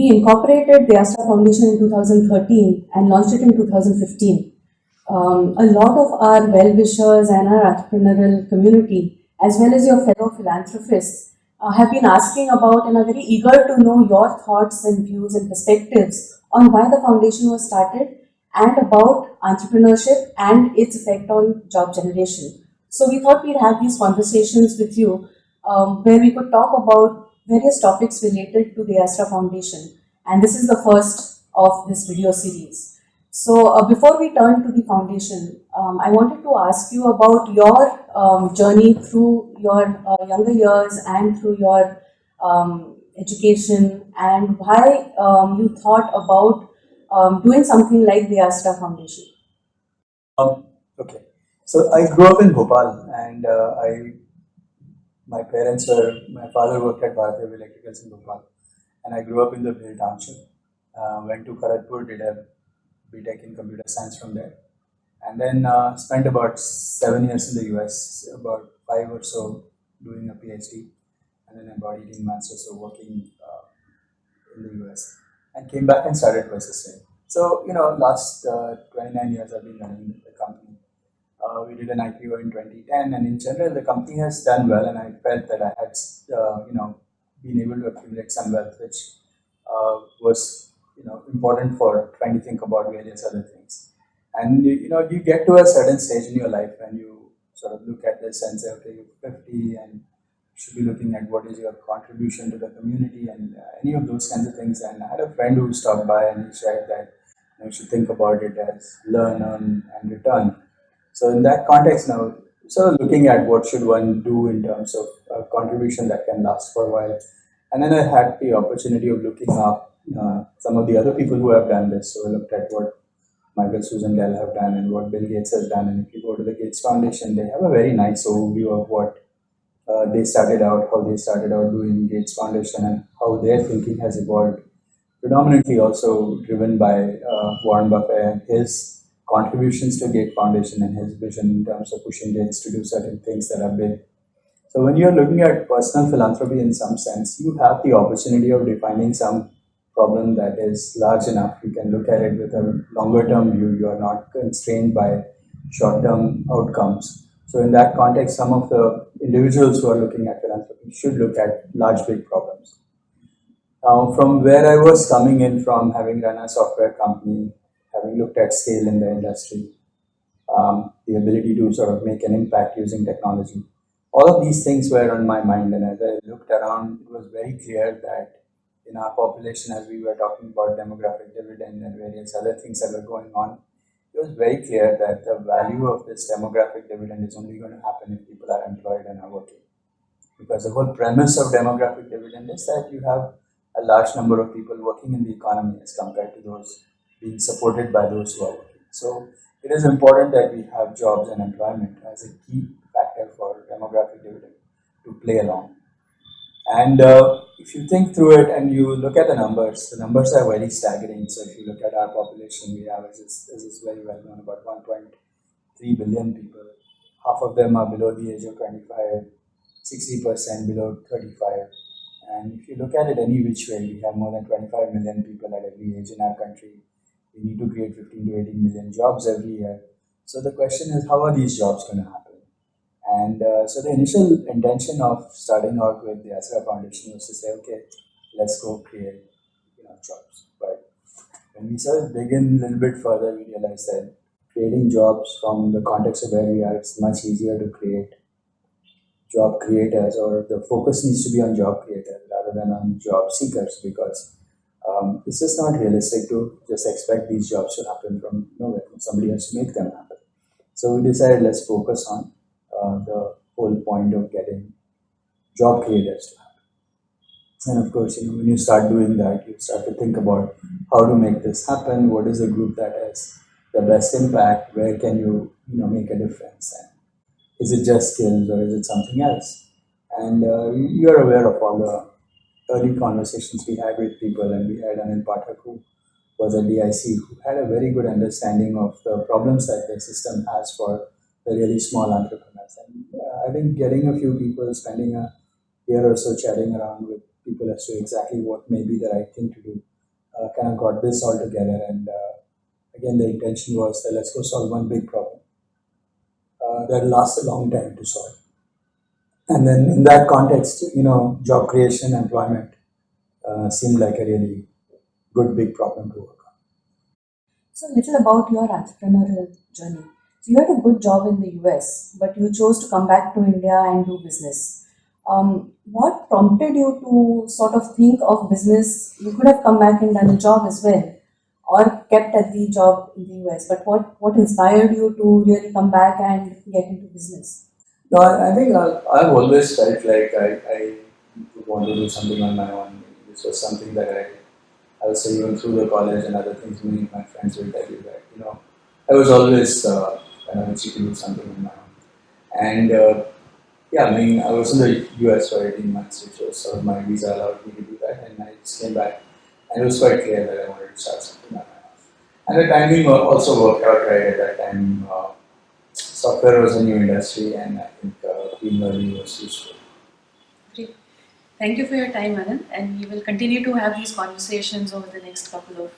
we incorporated the deAsra's Foundation in 2013 and launched it in 2015. A lot of our well-wishers and our entrepreneurial community, as well as your fellow philanthropists, have been asking about and are very eager to know your thoughts and views and perspectives on why the foundation was started and about entrepreneurship and its effect on job generation. So we thought we'd have these conversations with you where we could talk about various topics related to the deAsra's Foundation. And this is the first of this video series. So before we turn to the foundation, I wanted to ask you about your journey through your younger years and through your education, and why you thought about doing something like the deAsra's Foundation. Okay, so I grew up in Bhopal, and my father worked at Bharatiya Electricals in Bhopal, and I grew up in the Bhil township. Went to Kharagpur, did a BTech in computer science from there, and then spent about 7 years in the US, about 5 or so doing a PhD, and then about 18 months or so working in the US, and came back and started persisting. So, last 29 years I've been running the company. We did an IPO in 2010, and in general the company has done well, and I felt that I had, been able to accumulate some wealth, which was important for trying to think about various other things. And you get to a certain stage in your life when you sort of look at this and say, okay, you're 50 and you should be looking at what is your contribution to the community and any of those kinds of things. And I had a friend who stopped by and he shared that you should think about it as learn, earn, and return. So in that context now, sort of looking at what should one do in terms of contribution that can last for a while. And then I had the opportunity of looking up some of the other people who have done this. So I looked at what Michael Susan Dell have done and what Bill Gates has done. And if you go to the Gates Foundation, they have a very nice overview of what they started out, how they started out doing Gates Foundation, and how their thinking has evolved. Predominantly also driven by Warren Buffett and his contributions to Gates Foundation and his vision in terms of pushing Gates to do certain things that are big. So when you're looking at personal philanthropy in some sense, you have the opportunity of defining some problem that is large enough. You can look at it with a longer term view. You are not constrained by short term outcomes. So in that context, some of the individuals who are looking at philanthropy should look at large, big problems. Now, from where I was coming in from, having run a software company, having looked at scale in the industry, the ability to sort of make an impact using technology, all of these things were on my mind. And as I looked around, it was very clear that in our population, as we were talking about demographic dividend and various other things that were going on, it was very clear that the value of this demographic dividend is only going to happen if people are employed and are working. Because the whole premise of demographic dividend is that you have a large number of people working in the economy as compared to those being supported by those who are working. So it is important that we have jobs and employment as a key factor for demographic dividend to play along. And if you think through it and you look at the numbers are very staggering. So if you look at our population, we have, as is very well known, about 1.3 billion people. Half of them are below the age of 25, 60% below 35. And if you look at it any which way, we have more than 25 million people at every age in our country. We need to create 15 to 18 million jobs every year. So the question is, how are these jobs going to happen? And so the initial intention of starting out with the deAsra's Foundation was to say, okay, let's go create jobs. But when we sort of dig in a little bit further, we realized that creating jobs from the context of where we are, it's much easier to create job creators, or the focus needs to be on job creators rather than on job seekers, because it's just not realistic to just expect these jobs to happen from nowhere. Somebody has to make them happen. So we decided, let's focus on the whole point of getting job creators to happen. And of course, when you start doing that, you start to think about how to make this happen. What is the group that has the best impact? Where can you make a difference? And is it just skills or is it something else? And you are aware of all the early conversations we had with people, and we had Anil Pathak, who was at DIC, who had a very good understanding of the problems that the system has for the really small entrepreneurs. And I think getting a few people, spending a year or so chatting around with people as to exactly what may be the right thing to do, kind of got this all together. And again, the intention was that let's go solve one big problem that lasts a long time to solve. And then in that context, job creation, employment seemed like a really good big problem to work on. So, a little about your entrepreneurial journey. So, you had a good job in the US, but you chose to come back to India and do business. What prompted you to sort of think of business? You could have come back and done a job as well, or kept at the job in the US. But what inspired you to really come back and get into business? No, I think I've always felt like I would want to do something on my own. This was something that I was even through the college and other things, many of my friends will tell you that, I was always kind of itchy to do something on my own. And yeah, I mean, I was in the US for 18 months, which was sort of my visa allowed me to do that, and I just came back. And it was quite clear that I wanted to start something on my own. And the timing also worked out right at that time. Software was a new industry, and I think being early was useful. Great. Thank you for your time, Anand, and we will continue to have these conversations over the next couple of